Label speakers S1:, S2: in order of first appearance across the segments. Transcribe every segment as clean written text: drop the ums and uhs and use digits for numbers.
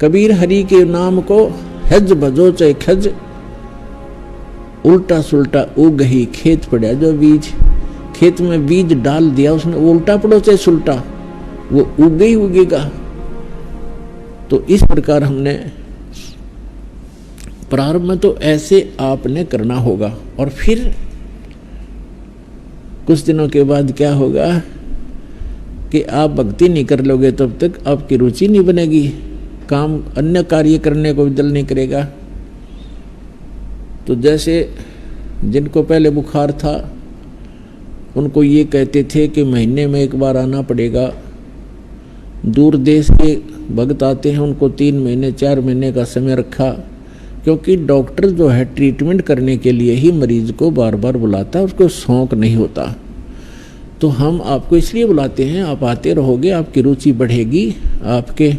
S1: कबीर हरि के नाम को हज भजो चाहे खज, उल्टा सुल्टा उग ही खेत पड़ा जो बीज। खेत में बीज डाल दिया उसने, उल्टा पड़ो चाहे सुल्टा, वो उगे ही उगेगा। तो इस प्रकार हमने प्रारंभ में तो ऐसे आपने करना होगा, और फिर कुछ दिनों के बाद क्या होगा कि आप भक्ति नहीं कर लोगे तब तक आपकी रुचि नहीं बनेगी, काम अन्य कार्य करने को भी दिल नहीं करेगा। तो जैसे जिनको पहले बुखार था उनको ये कहते थे कि महीने में एक बार आना पड़ेगा, दूर देश के भक्त आते हैं उनको 3 महीने 4 महीने का समय रखा, क्योंकि डॉक्टर जो है ट्रीटमेंट करने के लिए ही मरीज को बार बार बुलाता है, उसको शौक नहीं होता। तो हम आपको इसलिए बुलाते हैं, आप आते रहोगे, आपकी रुचि बढ़ेगी, आपके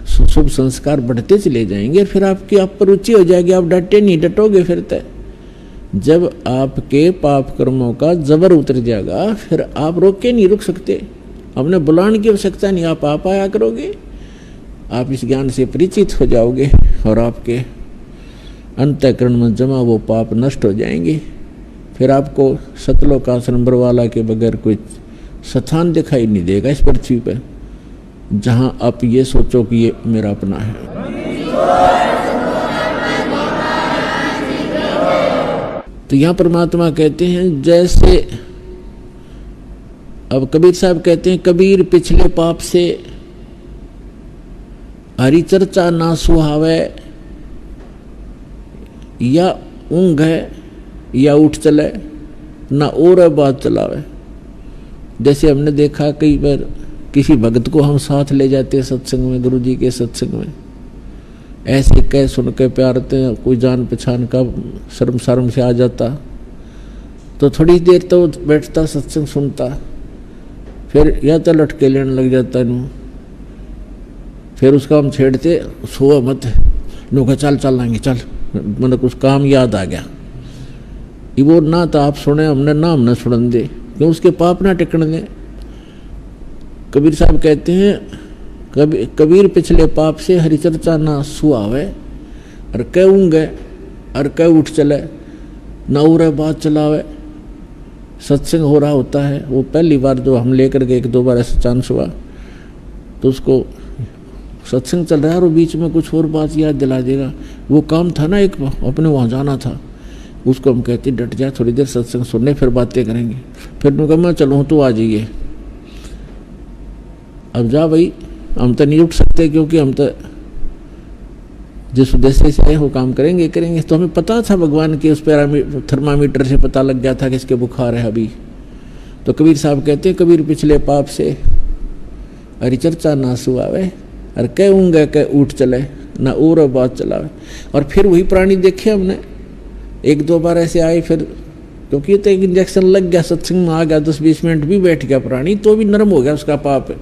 S1: शुभ संस्कार बढ़ते चले जाएंगे, फिर आपकी आप पर रुचि हो जाएगी, आप डटे नहीं, डटोगे फिर तय। जब आपके पाप कर्मों का जबर उतर जाएगा फिर आप रोक के नहीं रुक सकते, अपने बुलाने की आवश्यकता नहीं, आप आया करोगे, आप इस ज्ञान से परिचित हो जाओगे और आपके अंतःकरण में जमा वो पाप नष्ट हो जाएंगे। फिर आपको सतलोकासन बरवाला के बगैर कोई स्थान दिखाई नहीं देगा इस पृथ्वी पर जहां आप ये सोचो कि ये मेरा अपना है। तो यहां परमात्मा कहते हैं जैसे, अब कबीर साहब कहते हैं कबीर पिछले पाप से हरि चर्चा ना सुहावे, या ऊंघ है या उठ चले, ना और बात चलावे। जैसे हमने देखा कई बार किसी भक्त को हम साथ ले जाते सत्संग में, गुरु जी के सत्संग में, ऐसे कह सुन के प्यारते हैं, कोई जान पहचान का शर्म से आ जाता, तो थोड़ी देर तो बैठता सत्संग सुनता, फिर या तो लटके लेने लग जाता नू, फिर उसका हम छेड़ते सोआ मत नू का चल लाएंगे चल, मतलब कुछ काम याद आ गया, वो ना तो आप सुने हमने ना हमने सुन दे, क्यों उसके पाप ना टिकने दे। कबीर साहब कहते हैं कबीर पिछले पाप से हरिचर्चा ना सुहावे, और कह ऊँगे और कह उठ चले, ना उरे बात चलावे। सत्संग हो रहा होता है, वो पहली बार जो हम लेकर के 1-2 बार ऐसा चांस हुआ, तो उसको सत्संग चल रहा है और बीच में कुछ और बात याद दिला देगा, वो काम था ना एक अपने वहाँ जाना था, उसको हम कहते डट जा थोड़ी देर सत्संग सुनने, फिर बातें करेंगे। फिर उनका मैं चलूँ तो आ जाइए, अब जा भाई, हम तो नहीं उठ सकते क्योंकि हम तो जिस उद्देश्य से आए वो काम करेंगे। तो हमें पता था भगवान के उस थर्मामीटर से पता लग गया था कि इसके बुखार है अभी। तो कबीर साहब कहते हैं कबीर पिछले पाप से हरिचर्चा ना सुहावे, और कह ऊँगे कह उठ चले, ना और बात चलावे। और फिर वही प्राणी देखे हमने, 1-2 बार ऐसे आए, फिर क्योंकि तो एक इंजेक्शन लग गया, सत्संग में आ गया, 10-20 मिनट भी बैठ गया प्राणी, तो भी नरम हो गया उसका पाप।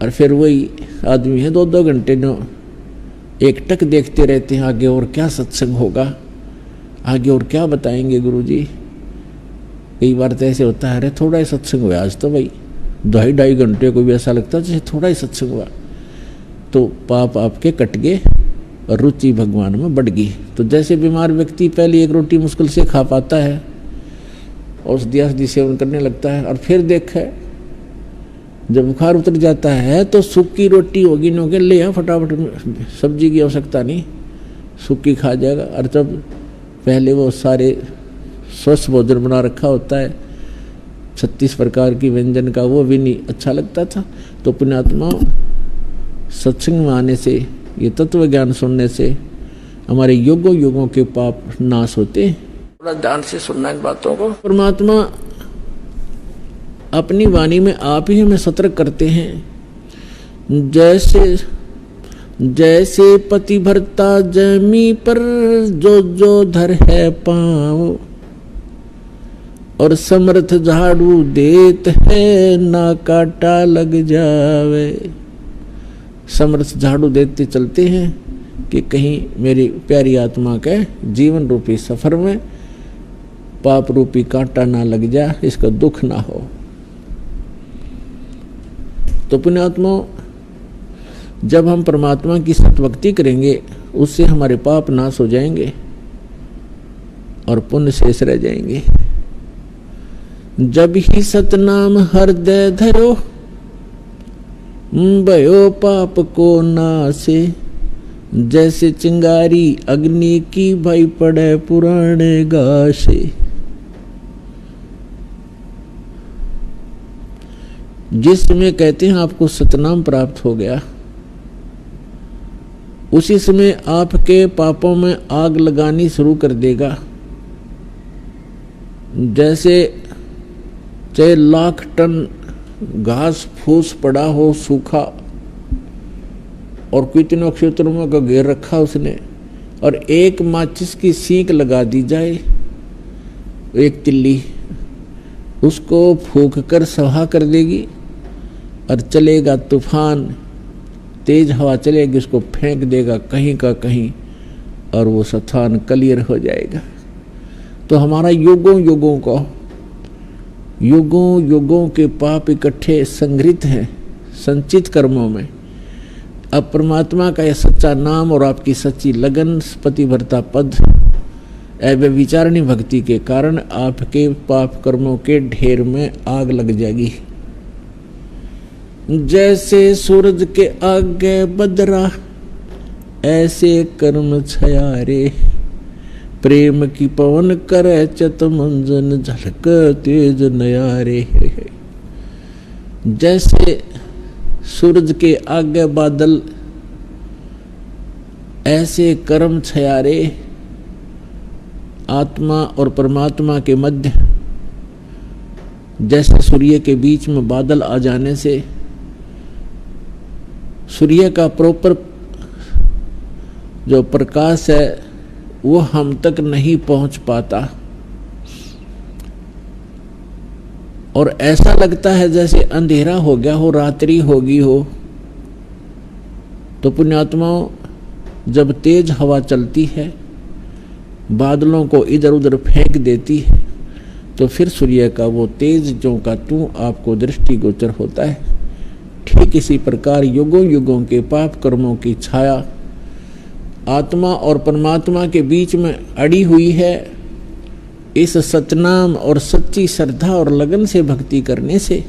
S1: और फिर वही आदमी है 2-2 घंटे जो एकटक देखते रहते हैं, आगे और क्या सत्संग होगा, आगे और क्या बताएंगे गुरुजी। कई बार तो ऐसे होता है, अरे थोड़ा ही सत्संग हुआ आज तो भाई, 2-2.5 घंटे को भी ऐसा लगता है जैसे थोड़ा ही सत्संग हुआ। तो पाप आपके कट गए और रुचि भगवान में बढ़ गई। तो जैसे बीमार व्यक्ति पहले एक रोटी मुश्किल से खा पाता है, औषधि सेवन करने लगता है, और फिर देखा जब बुखार उतर जाता है तो सूखी रोटी होगी, नो के ले फटाफट, सब्जी की आवश्यकता नहीं, सूखी खा जाएगा। और जब पहले वो सारे स्वस्थ भोजन बना रखा होता है 36 प्रकार की व्यंजन का, वो भी नहीं अच्छा लगता था। तो पुण्यात्मा सत्संग में आने से, ये तत्व ज्ञान सुनने से हमारे युगों के पाप नाश होते हैं। थोड़ा ध्यान से सुनना इन बातों को। परमात्मा अपनी वाणी में आप ही हमें सतर्क करते हैं। जैसे पति भरता जमी पर जो धर है पाँव, और समर्थ झाड़ू देत है ना काटा लग जावे। समर्थ झाड़ू देते चलते हैं कि कहीं मेरी प्यारी आत्मा के जीवन रूपी सफर में पाप रूपी कांटा ना लग जाए, इसका दुख ना हो। तो पुण्यात्मा जब हम परमात्मा की सतभक्ति करेंगे उससे हमारे पाप नाश हो जाएंगे और पुण्य शेष रह जाएंगे। जब ही सतनाम हृदय धरो भयो पाप को नासे, जैसे चिंगारी अग्नि की भाई पड़े पुराने गासे। जिस समय कहते हैं आपको सतनाम प्राप्त हो गया, उसी समय आपके पापों में आग लगानी शुरू कर देगा। जैसे चाहे लाख टन घास फूस पड़ा हो सूखा और कितनों क्षेत्रों का घेर रखा उसने, और एक माचिस की सीख लगा दी जाए, एक तिल्ली उसको फूंक कर सहा कर देगी और चलेगा तूफान, तेज हवा चलेगी, उसको फेंक देगा कहीं का कहीं और वो स्थान क्लियर हो जाएगा। तो हमारा युगों युगों के पाप इकट्ठे संग्रहित हैं संचित कर्मों में। अब परमात्मा का यह सच्चा नाम और आपकी सच्ची लगन पतिव्रता पद अव्यभिचारिणी भक्ति के कारण आपके पाप कर्मों के ढेर में आग लग जाएगी। जैसे सूरज के आगे बदरा ऐसे कर्म छयारे, प्रेम की पवन करे चत मंजन झलक तेज नयारे। जैसे सूरज के आगे बादल ऐसे कर्म छयारे, आत्मा और परमात्मा के मध्य जैसे सूर्य के बीच में बादल आ जाने से सूर्य का प्रॉपर जो प्रकाश है वो हम तक नहीं पहुंच पाता और ऐसा लगता है जैसे अंधेरा हो गया हो, रात्रि होगी हो। तो पुण्यात्माओं, जब तेज हवा चलती है, बादलों को इधर उधर फेंक देती है, तो फिर सूर्य का वो तेज जो का तू आपको दृष्टिगोचर होता है। ठीक इसी प्रकार युगों युगों के पाप कर्मों की छाया आत्मा और परमात्मा के बीच में अड़ी हुई है। इस सतनाम और सच्ची श्रद्धा और लगन से भक्ति करने से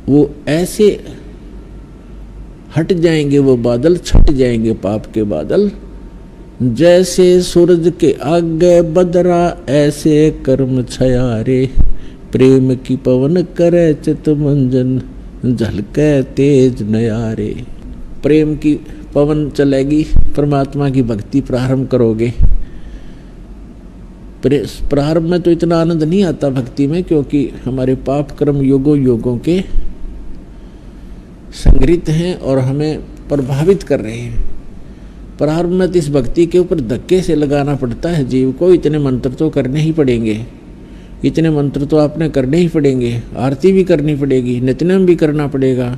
S1: वो ऐसे हट जाएंगे, वो बादल छट जाएंगे पाप के बादल। जैसे सूरज के आगे बदरा ऐसे कर्म छयारे, प्रेम की पवन करे चित मंजन झलके तेज नयारे। प्रेम की पवन चलेगी, परमात्मा की भक्ति प्रारंभ करोगे। प्रारंभ में तो इतना आनंद नहीं आता भक्ति में, क्योंकि हमारे पाप कर्म युगों युगों के संग्रहित हैं और हमें प्रभावित कर रहे हैं। प्रारंभ में तो इस भक्ति के ऊपर धक्के से लगाना पड़ता है जीव को। इतने मंत्र तो करने ही पड़ेंगे, इतने मंत्र तो आपने करने ही पड़ेंगे। आरती भी करनी पड़ेगी, नित्यनेम भी करना पड़ेगा,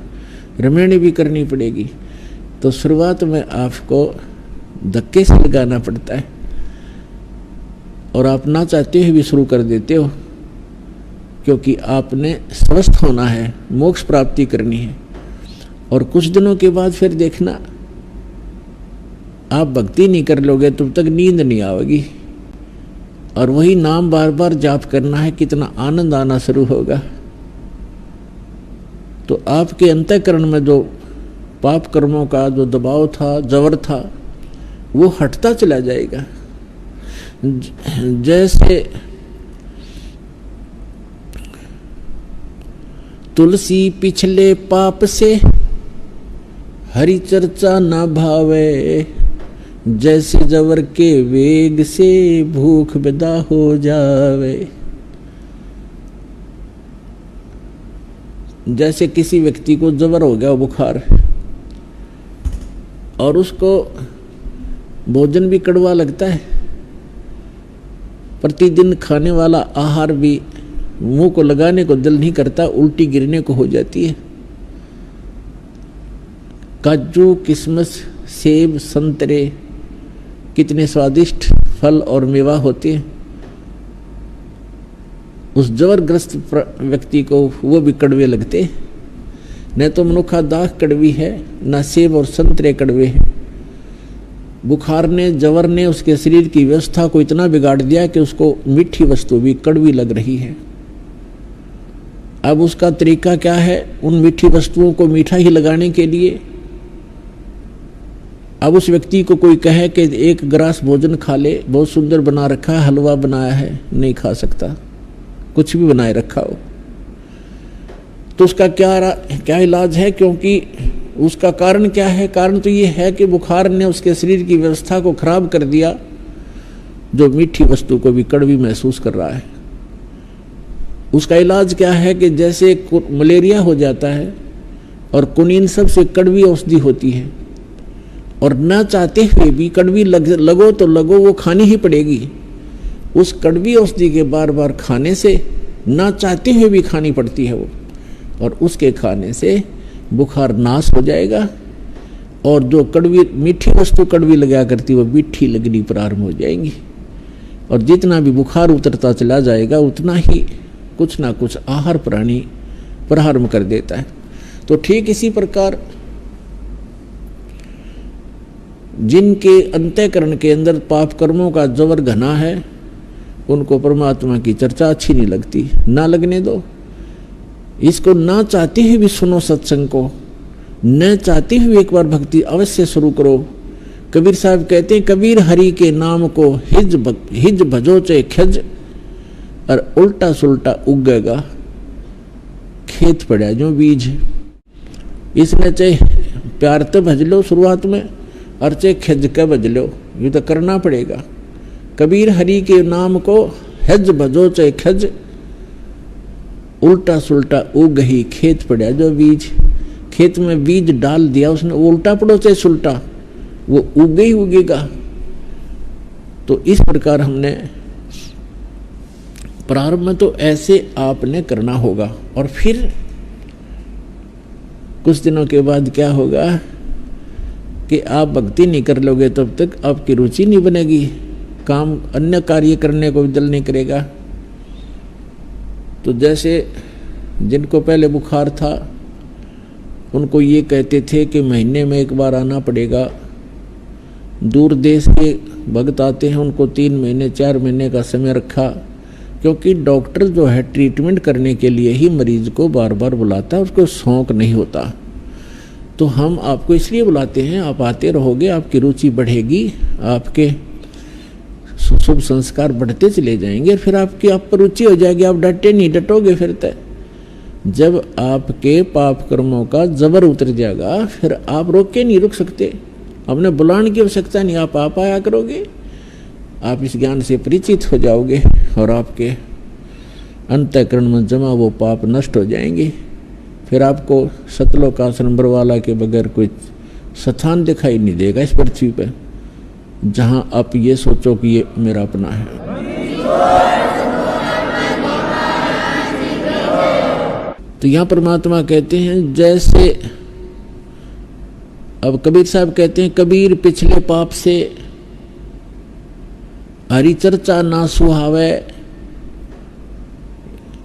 S1: रमणी भी करनी पड़ेगी। तो शुरुआत में आपको धक्के से लगाना पड़ता है और आप ना चाहते हुए भी शुरू कर देते हो, क्योंकि आपने स्वस्थ होना है, मोक्ष प्राप्ति करनी है। और कुछ दिनों के बाद फिर देखना, आप भक्ति नहीं कर लोगे तब तक नींद नहीं आएगी और वही नाम बार बार जाप करना है, कितना आनंद आना शुरू होगा। तो आपके अंतःकरण में जो पाप कर्मों का जो दबाव था, जबर था, वो हटता चला जाएगा। जैसे तुलसी पिछले पाप से हरि चर्चा न भावे, जैसे जवर के वेग से भूख विदा हो जावे। जैसे किसी व्यक्ति को जबर हो गया, बुखार, और उसको भोजन भी कड़वा लगता है, प्रतिदिन खाने वाला आहार भी मुंह को लगाने को दिल नहीं करता, उल्टी गिरने को हो जाती है। काजू, किशमिश, सेब, संतरे कितने स्वादिष्ट फल और मेवा होते हैं, उस जबरग्रस्त व्यक्ति को वो भी कड़वे लगते हैं। न तो मनुखा दाख कड़वी है, न सेब और संतरे कड़वे हैं। बुखार ने, जवर ने उसके शरीर की व्यवस्था को इतना बिगाड़ दिया कि उसको मीठी वस्तु भी कड़वी लग रही है। अब उसका तरीका क्या है? उन मीठी वस्तुओं को मीठा ही लगाने के लिए अब उस व्यक्ति को कोई कहे कि एक गिलास भोजन खा ले, बहुत सुंदर बना रखा है, हलवा बनाया है, नहीं खा सकता, कुछ भी बनाए रखा हो। तो उसका क्या इलाज है? क्योंकि उसका कारण क्या है? कारण तो ये है कि बुखार ने उसके शरीर की व्यवस्था को खराब कर दिया, जो मीठी वस्तु को भी कड़वी महसूस कर रहा है। उसका इलाज क्या है कि जैसे मलेरिया हो जाता है और कुनीन सबसे कड़वी औषधि होती है, और न चाहते हुए भी कड़वी लगो तो लगो, वो खानी ही पड़ेगी। उस कड़वी औषधि के बार बार खाने से न चाहते हुए भी खानी पड़ती है वो, और उसके खाने से बुखार नाश हो जाएगा, और जो कड़वी मीठी वस्तु कड़वी लगा करती वो मीठी लगनी प्रारंभ हो जाएंगी, और जितना भी बुखार उतरता चला जाएगा उतना ही कुछ ना कुछ आहार प्राणी प्रारंभ कर देता है। तो ठीक इसी प्रकार जिनके अंतःकरण के अंदर पाप कर्मों का जबर घना है, उनको परमात्मा की चर्चा अच्छी नहीं लगती, ना लगने दो। इसको ना चाहते हुए भी सुनो सत्संग को, न चाहते हुए एक बार भक्ति अवश्य शुरू करो। कबीर साहब कहते हैं, कबीर हरि के नाम को हिज भजो चे खज, और उल्टा सुल्टा उगेगा खेत पड़ा जो बीज। इसने चाहे प्यार तो भज लो शुरुआत में, और चाहे खज के भज लो, ये तो करना पड़ेगा। कबीर हरि के नाम को हिज भजो चे खज, उल्टा सुल्टा उग ही खेत पड़ा जो बीज। खेत में बीज डाल दिया उसने, वो उल्टा पड़ो चाहे सुल्टा, वो उगे ही उगेगा। तो इस प्रकार हमने प्रारंभ में तो ऐसे आपने करना होगा, और फिर कुछ दिनों के बाद क्या होगा कि आप भक्ति नहीं कर लोगे तब तक आपकी रुचि नहीं बनेगी, काम अन्य कार्य करने को भी दिल नहीं करेगा। तो जैसे जिनको पहले बुखार था उनको ये कहते थे कि महीने में एक बार आना पड़ेगा। दूर देश के भक्त आते हैं, उनको 3 महीने 4 महीने का समय रखा, क्योंकि डॉक्टर जो है ट्रीटमेंट करने के लिए ही मरीज को बार बार बुलाता है, उसको शौक नहीं होता। तो हम आपको इसलिए बुलाते हैं, आप आते रहोगे, आपकी रुचि बढ़ेगी, आपके शुभ संस्कार बढ़ते चले जाएंगे, फिर आपकी आप पर रुचि हो जाएगी, आप डटे नहीं, डटोगे फिर तय। जब आपके पाप कर्मों का जबर उतर जाएगा फिर आप रोक के नहीं रुक सकते, आपने बुलाने की आवश्यकता नहीं, आप आया करोगे। आप इस ज्ञान से परिचित हो जाओगे और आपके अंतःकरण में जमा वो पाप नष्ट हो जाएंगे। फिर आपको सतलोक आश्रम बरवाला के बगैर कोई स्थान दिखाई नहीं देगा इस पृथ्वी पर जहां आप ये सोचो कि ये मेरा अपना है। तो यहाँ परमात्मा कहते हैं, जैसे अब कबीर साहब कहते हैं, कबीर पिछले पाप से हरि चर्चा ना सुहावे,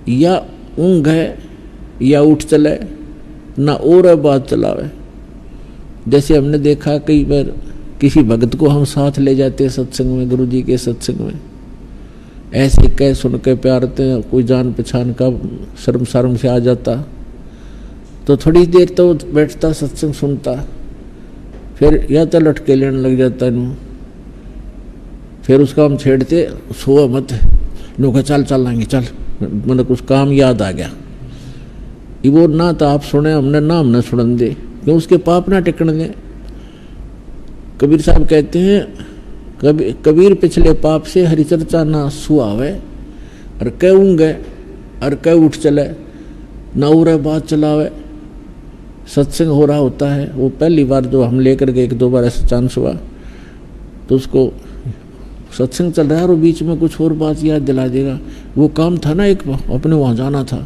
S1: या ऊँघ है या उठ चले, ना और बात चलावे। जैसे हमने देखा कई बार किसी भगत को हम साथ ले जाते सत्संग में, गुरु जी के सत्संग में, ऐसे कह सुन के प्यारते हैं, कोई जान पहचान का शर्म से आ जाता, तो थोड़ी देर तो बैठता सत्संग सुनता, फिर या तो लटके लेने लग जाता नू, फिर उसका हम छेड़ते, सो मत नो का चल लाएंगे चल, मतलब कुछ काम याद आ गया, ये वो ना तो आप सुने हमने ना हमने सुन दे, क्यों उसके पाप ना टिकने दें। कबीर साहब कहते हैं, कबीर पिछले पाप से हरिचर्चा ना सुहावे, और कह ऊँगे और कह उठ चले, ना उरे बात चलावे। सत्संग हो रहा होता है, वो पहली बार जो हम लेकर के 1-2 बार ऐसा चांस हुआ, तो उसको सत्संग चल रहा है और बीच में कुछ और बात याद दिला देगा, वो काम था ना एक अपने वहाँ जाना था,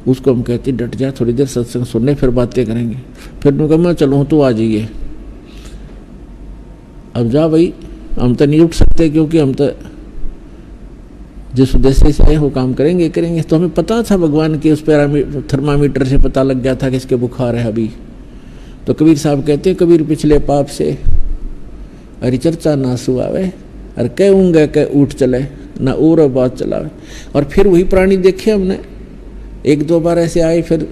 S1: उसको हम कहते डट जा, थोड़ी देर सत्संग सुनने फिर बातें करेंगे। फिर उनका मैं चलूँ तो आ जाइए, अब जा भाई, हम तो नहीं उठ सकते क्योंकि हम तो जिस उद्देश्य से आए वो काम करेंगे करेंगे। तो हमें पता था भगवान के उस थर्मामीटर से पता लग गया था किसके बुखार है अभी। तो कबीर साहब कहते हैं, कबीर पिछले पाप से हरि चर्चा ना सुआवे, और कहूँगा कह उठ चले ना और बात चलावे। और फिर वही प्राणी देखे हमने, एक दो बार ऐसे आए, फिर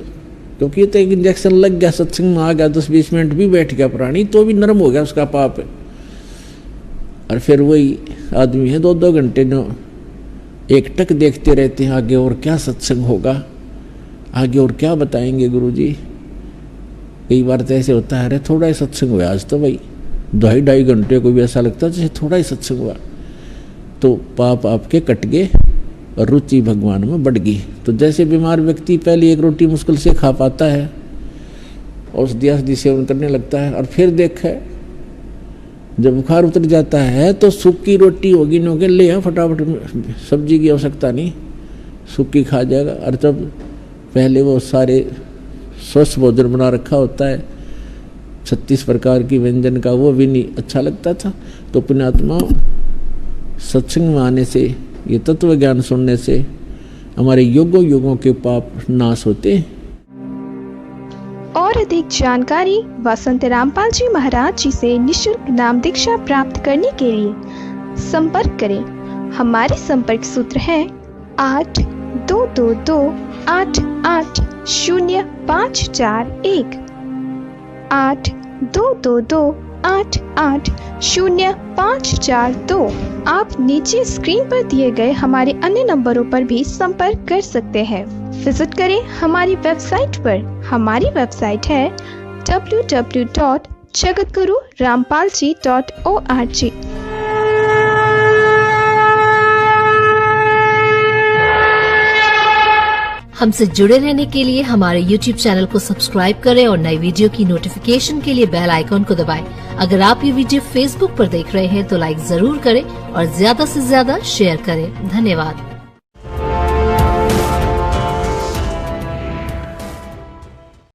S1: क्योंकि ये तो एक इंजेक्शन लग गया, सत्संग में आ गया, 10-20 मिनट भी बैठ गया प्राणी तो भी नरम हो गया उसका पाप है। और फिर वही आदमी है 2-2 घंटे जो एक टक देखते रहते हैं, आगे और क्या सत्संग होगा, आगे और क्या बताएंगे गुरुजी। कई बार तो ऐसे होता है, अरे थोड़ा ही सत्संग हुआ आज तो भाई, 2-2.5 घंटे को भी ऐसा लगता है जैसे थोड़ा ही सत्संग हुआ। तो पाप आपके कट गए और रुचि भगवान में बढ़ गई। तो जैसे बीमार व्यक्ति पहले एक रोटी मुश्किल से खा पाता है, औषधि सेवन करने लगता है, और फिर देखा जब बुखार उतर जाता है तो सूखी रोटी होगी नो के ले फटाफट, सब्जी की आवश्यकता नहीं, सूखी खा जाएगा। और जब पहले वो सारे स्वस्थ भोजन बना रखा होता है 36 प्रकार की व्यंजन का, वो भी नहीं अच्छा लगता था। तो पुण्यात्मा सत्संग में आने से, ये तत्व ज्ञान सुनने से हमारे युगों के पाप नाश होते हैं।
S2: और अधिक जानकारी वसंत रामपाल जी महाराज जी से निशुल्क नाम दीक्षा प्राप्त करने के लिए संपर्क करें। हमारे संपर्क सूत्र है 8222880541 8222880542। आप नीचे स्क्रीन पर दिए गए हमारे अन्य नंबरों पर भी संपर्क कर सकते हैं। विजिट करें हमारी वेबसाइट पर। हमारी वेबसाइट है www.jagatgururampalji.org।
S3: हमसे जुड़े रहने के लिए हमारे YouTube चैनल को सब्सक्राइब करें और नई वीडियो की नोटिफिकेशन के लिए बेल आइकॉन को दबाएं। अगर आप ये वीडियो Facebook पर देख रहे हैं तो लाइक जरूर करें और ज्यादा से ज्यादा शेयर करें। धन्यवाद।